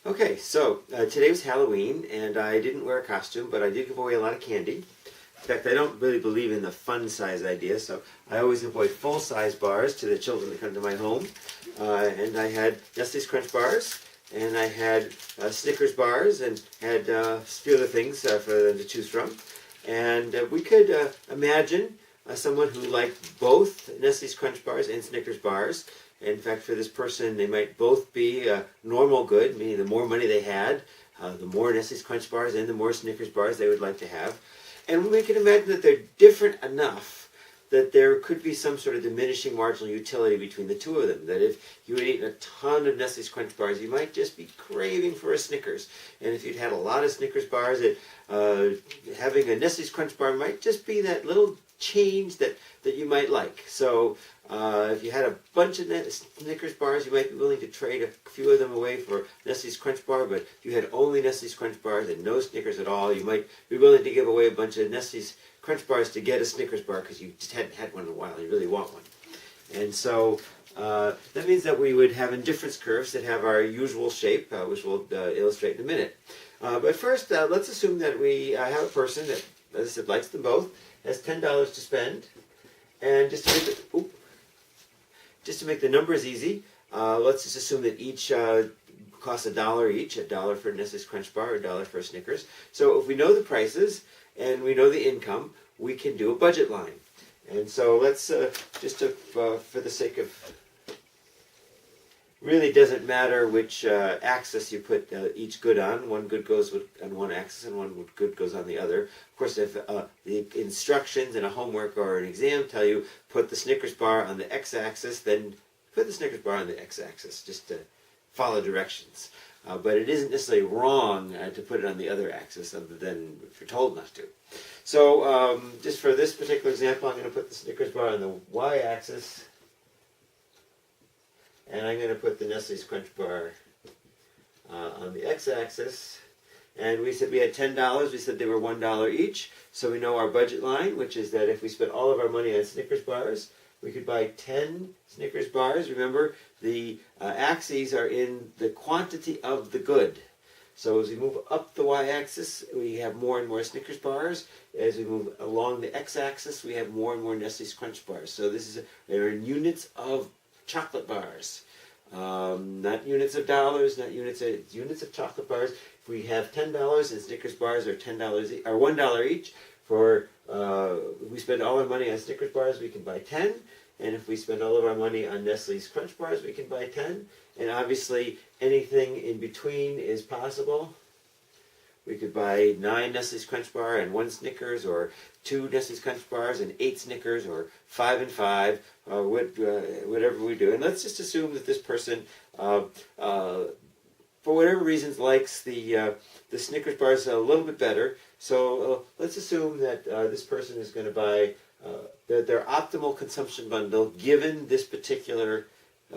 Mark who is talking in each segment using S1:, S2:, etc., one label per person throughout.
S1: Okay, so today was Halloween, and I didn't wear a costume, but I did give away a lot of candy. In fact, I don't really believe in the fun size idea, so I always avoid full-size bars to the children that come to my home. And I had Nestle's Crunch bars, and I had Snickers bars, and had a few other things for them to choose from. And we could imagine someone who liked both Nestle's Crunch bars and Snickers bars. In fact, for this person, they might both be normal good, meaning the more money they had, the more Nestle's Crunch bars and the more Snickers bars they would like to have. And we can imagine that they're different enough that there could be some sort of diminishing marginal utility between the two of them. That if you had eaten a ton of Nestle's Crunch bars, you might just be craving for a Snickers. And if you'd had a lot of Snickers bars, having a Nestle's Crunch bar might just be that little change that you might like. So if you had a bunch of Snickers bars, you might be willing to trade a few of them away for Nestle's Crunch bar, but if you had only Nestle's Crunch bars and no Snickers at all, you might be willing to give away a bunch of Nestle's Crunch bars to get a Snickers bar because you just hadn't had one in a while and you really want one. And so that means that we would have indifference curves that have our usual shape, which we'll illustrate in a minute. But first, let's assume that we have a person that, as I said, likes them both, has $10 to spend, and just to make the numbers easy, let's just assume that each costs $1 each, $1 for a Nestle's Crunch bar, $1 for a Snickers. So if we know the prices and we know the income, we can do a budget line. And so let's for the sake of, really doesn't matter which axis you put each good on. One good goes on one axis and one good goes on the other. Of course, if the instructions in a homework or an exam tell you put the Snickers bar on the x-axis, then put the Snickers bar on the x-axis, just to follow directions. But it isn't necessarily wrong to put it on the other axis, other than if you're told not to. So just for this particular example, I'm going to put the Snickers bar on the y-axis. And I'm going to put the Nestle's Crunch bar on the x-axis. And we said we had $10. We said they were $1 each. So we know our budget line, which is that if we spent all of our money on Snickers bars, we could buy 10 Snickers bars. Remember, the axes are in the quantity of the good. So as we move up the y-axis, we have more and more Snickers bars. As we move along the x-axis, we have more and more Nestle's Crunch bars. So they're in units of chocolate bars, not units of dollars, not units of chocolate bars. If we have $10 and Snickers bars are $1 each, if we spend all our money on Snickers bars, we can buy 10, and if we spend all of our money on Nestle's Crunch bars, we can buy 10. And obviously, anything in between is possible. We could buy 9 Nestle's Crunch bar and 1 Snickers, or 2 Nestle's Crunch bars and 8 Snickers, or 5 and 5, whatever we do. And let's just assume that this person, for whatever reasons, likes the Snickers bars a little bit better. So let's assume that this person is going to buy their optimal consumption bundle, given this particular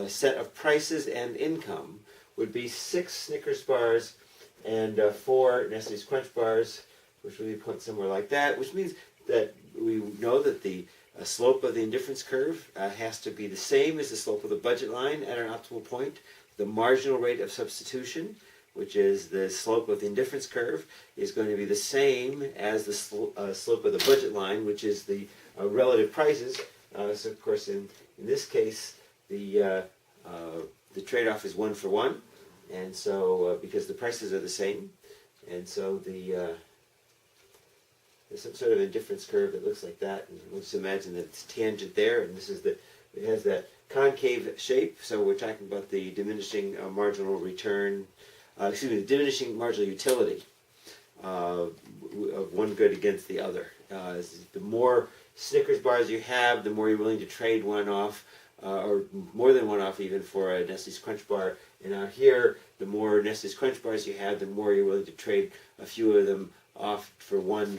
S1: set of prices and income, would be 6 Snickers bars and 4 Nestle's Crunch bars, which would be put somewhere like that, which means that we know that the slope of the indifference curve has to be the same as the slope of the budget line at an optimal point. The marginal rate of substitution, which is the slope of the indifference curve, is going to be the same as the slope of the budget line, which is the relative prices. So of course, in this case, the trade-off is 1 for 1. And so, because the prices are the same, and so there's some sort of indifference curve that looks like that, and let's imagine that it's tangent there, and it has that concave shape, so we're talking about the diminishing marginal return, the diminishing marginal utility of one good against the other. The more Snickers bars you have, the more you're willing to trade one off, or more than one off even, for a Nestle's Crunch bar. And out here, the more Nestle's Crunch bars you have, the more you're willing to trade a few of them off for 1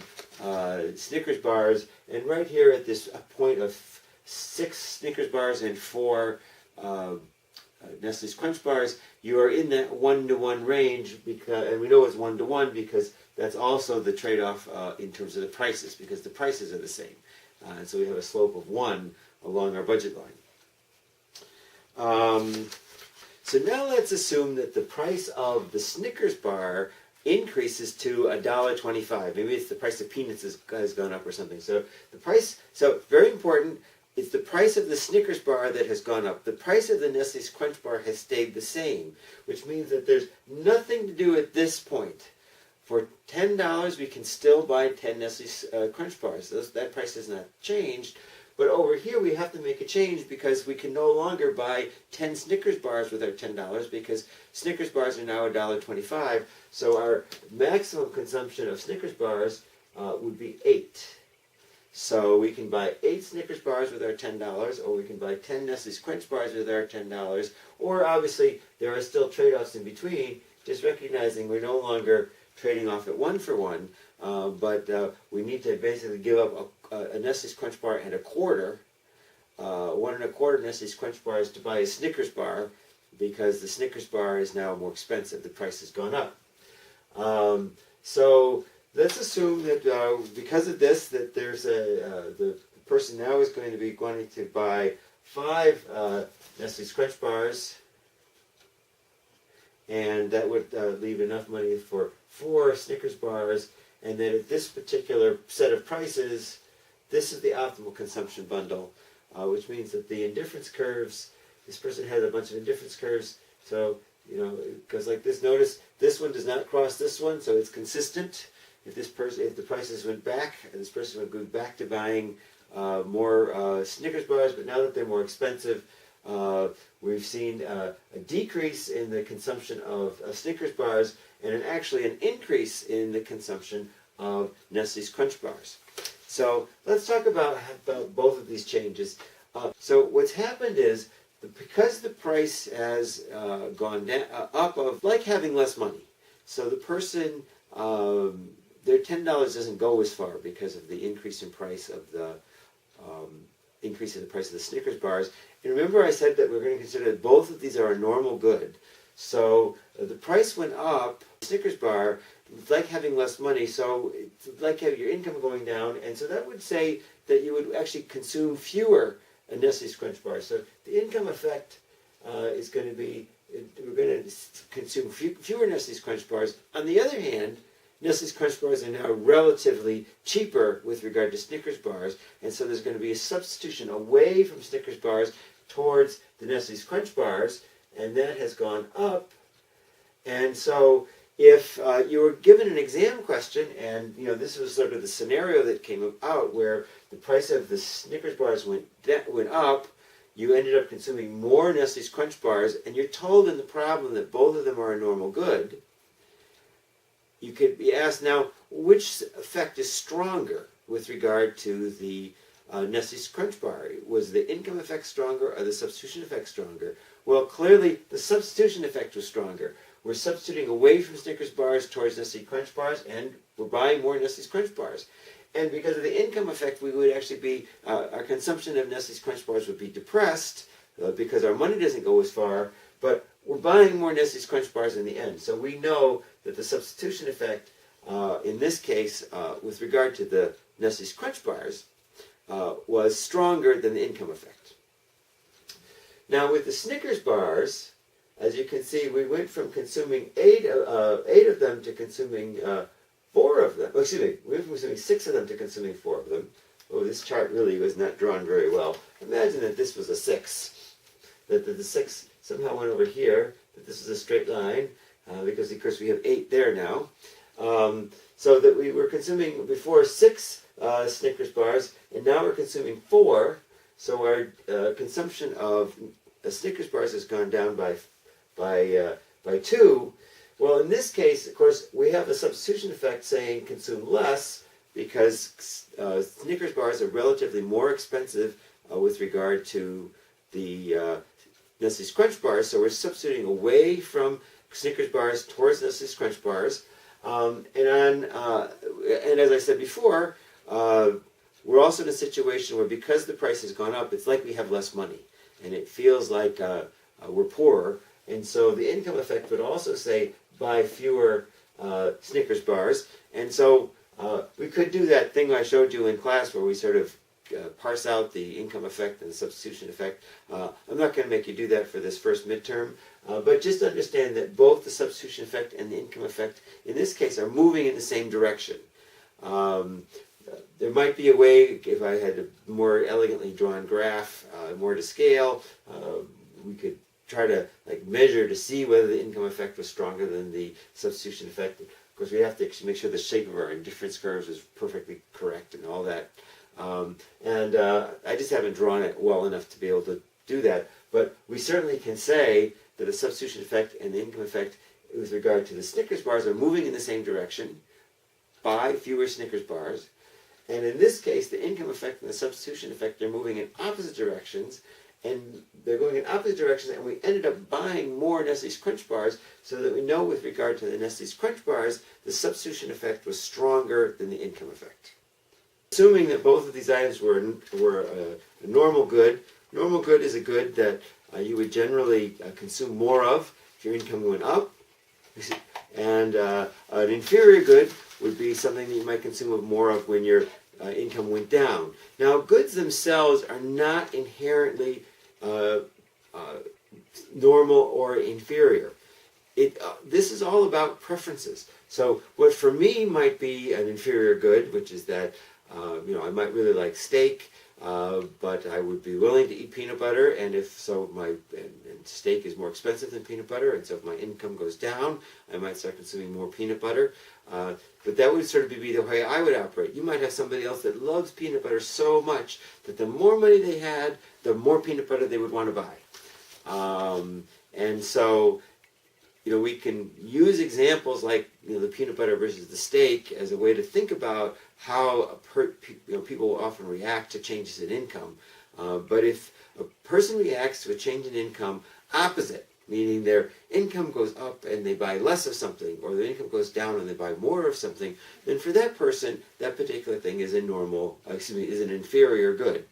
S1: Snickers bars. And right here at this point of 6 Snickers bars and 4 Nestle's Crunch bars, you are in that 1-to-1 range, and we know it's 1-to-1 because that's also the trade-off in terms of the prices, because the prices are the same. And so we have a slope of 1 along our budget line. So now let's assume that the price of the Snickers bar increases to $1.25. Maybe it's the price of peanuts has gone up or something. So the price, so very important, it's the price of the Snickers bar that has gone up. The price of the Nestle's Crunch Bar has stayed the same, which means that there's nothing to do at this point. For $10, we can still buy 10 Nestle's Crunch Bars. That price has not changed. But over here, we have to make a change because we can no longer buy 10 Snickers bars with our $10 because Snickers bars are now $1.25. So our maximum consumption of Snickers bars would be 8. So we can buy 8 Snickers bars with our $10, or we can buy 10 Nestle's Crunch Bars with our $10. Or obviously, there are still trade-offs in between, just recognizing we're no longer trading off at 1 for 1, but we need to basically give up a Nestle's Crunch Bar and a quarter, 1 1/4 Nestle's Crunch Bars to buy a Snickers bar, because the Snickers bar is now more expensive. The price has gone up. So let's assume that because of this, that there's the person now is going to be wanting to buy 5 Nestle's Crunch Bars, and that would leave enough money for 4 Snickers bars, and then at this particular set of prices, this is the optimal consumption bundle, which means that the indifference curves, this person has a bunch of indifference curves, so, you know, it goes like this. Notice this one does not cross this one, so it's consistent. If the prices went back, and this person would go back to buying more Snickers bars, but now that they're more expensive, we've seen a decrease in the consumption of Snickers bars, and actually an increase in the consumption of Nestle's Crunch Bars. So let's talk about both of these changes. So what's happened is, because the price has gone down, up, of like having less money. So the person, their $10 doesn't go as far because of the increase in price of the increase in the price of the Snickers bars. And remember, I said that we're going to consider that both of these are a normal good. So the price went up. Snickers bar, it's like having less money, so it's like having your income going down, and so that would say that you would actually consume fewer Nestle's Crunch Bars. So the income effect is going to be, we're going to consume fewer Nestle's Crunch Bars. On the other hand, Nestle's Crunch Bars are now relatively cheaper with regard to Snickers bars, and so there's going to be a substitution away from Snickers bars towards the Nestle's Crunch Bars, and that has gone up. And so if you were given an exam question, and you know this was sort of the scenario that came out where the price of the Snickers bars went up, you ended up consuming more Nestle's Crunch Bars, and you're told in the problem that both of them are a normal good, you could be asked now, which effect is stronger with regard to the Nestle's Crunch Bar? Was the income effect stronger or the substitution effect stronger? Well, clearly the substitution effect was stronger. We're substituting away from Snickers bars towards Nestle's Crunch Bars, and we're buying more Nestle's Crunch Bars. And because of the income effect, we would actually be, our consumption of Nestle's Crunch Bars would be depressed because our money doesn't go as far, but we're buying more Nestle's Crunch Bars in the end. So we know that the substitution effect, in this case, with regard to the Nestle's Crunch Bars, was stronger than the income effect. Now with the Snickers bars, as you can see, we went from consuming 8 of them to consuming 4 of them. Oh, excuse me, we went from consuming 6 of them to consuming 4 of them. Oh, this chart really was not drawn very well. Imagine that this was a 6. That the 6 somehow went over here, that this is a straight line, because of course we have 8 there now. So that we were consuming before 6 Snickers bars, and now we're consuming 4. So our consumption of Snickers bars has gone down by 2. Well, in this case, of course, we have the substitution effect saying consume less because Snickers bars are relatively more expensive with regard to the Nestle's Crunch Bars. So we're substituting away from Snickers bars towards Nestle's Crunch Bars. And as I said before, we're also in a situation where because the price has gone up, it's like we have less money. And it feels like we're poorer. And so the income effect would also say buy fewer Snickers bars. And so we could do that thing I showed you in class where we sort of parse out the income effect and the substitution effect. I'm not going to make you do that for this first midterm, but just understand that both the substitution effect and the income effect, in this case, are moving in the same direction. There might be a way, if I had a more elegantly drawn graph, more to scale, we could try to measure to see whether the income effect was stronger than the substitution effect. Of course, we have to actually make sure the shape of our indifference curves is perfectly correct and all that. I just haven't drawn it well enough to be able to do that. But we certainly can say that the substitution effect and the income effect with regard to the Snickers bars are moving in the same direction by fewer Snickers bars. And in this case, the income effect and the substitution effect are moving in opposite directions. And they're going in opposite directions, and we ended up buying more Nestle's Crunch bars, so that we know with regard to the Nestle's Crunch bars, the substitution effect was stronger than the income effect. Assuming that both of these items were a normal good is a good that you would generally consume more of if your income went up. And an inferior good would be something that you might consume more of when your income went down. Now, goods themselves are not inherently normal or inferior. This is all about preferences. So what for me might be an inferior good, which is that I might really like steak, but I would be willing to eat peanut butter, and if so, and steak is more expensive than peanut butter, and so if my income goes down, I might start consuming more peanut butter. But that would sort of be the way I would operate. You might have somebody else that loves peanut butter so much that the more money they had, the more peanut butter they would want to buy. And so, we can use examples like the peanut butter versus the steak as a way to think about how people will often react to changes in income. But if a person reacts to a change in income opposite, meaning their income goes up and they buy less of something, or their income goes down and they buy more of something, then for that person, that particular thing is is an inferior good.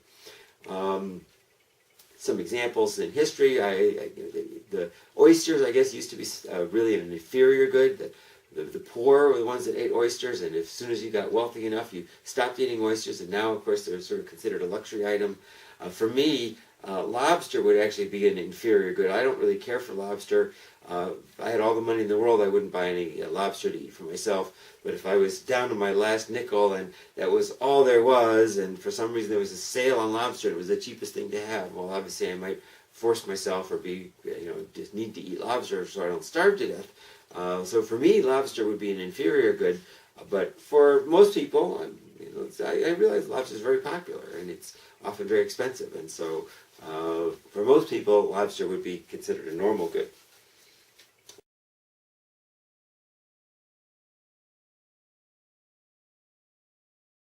S1: Some examples in history, the oysters, I guess, used to be really an inferior good. The poor were the ones that ate oysters, and as soon as you got wealthy enough, you stopped eating oysters, and now, of course, they're sort of considered a luxury item. For me, lobster would actually be an inferior good. I don't really care for lobster. If I had all the money in the world, I wouldn't buy any lobster to eat for myself. But if I was down to my last nickel and that was all there was, and for some reason there was a sale on lobster and it was the cheapest thing to have, well, obviously I might force myself or just need to eat lobster so I don't starve to death. So for me, lobster would be an inferior good. But for most people, I realize lobster is very popular and it's often very expensive. And so for most people, lobster would be considered a normal good.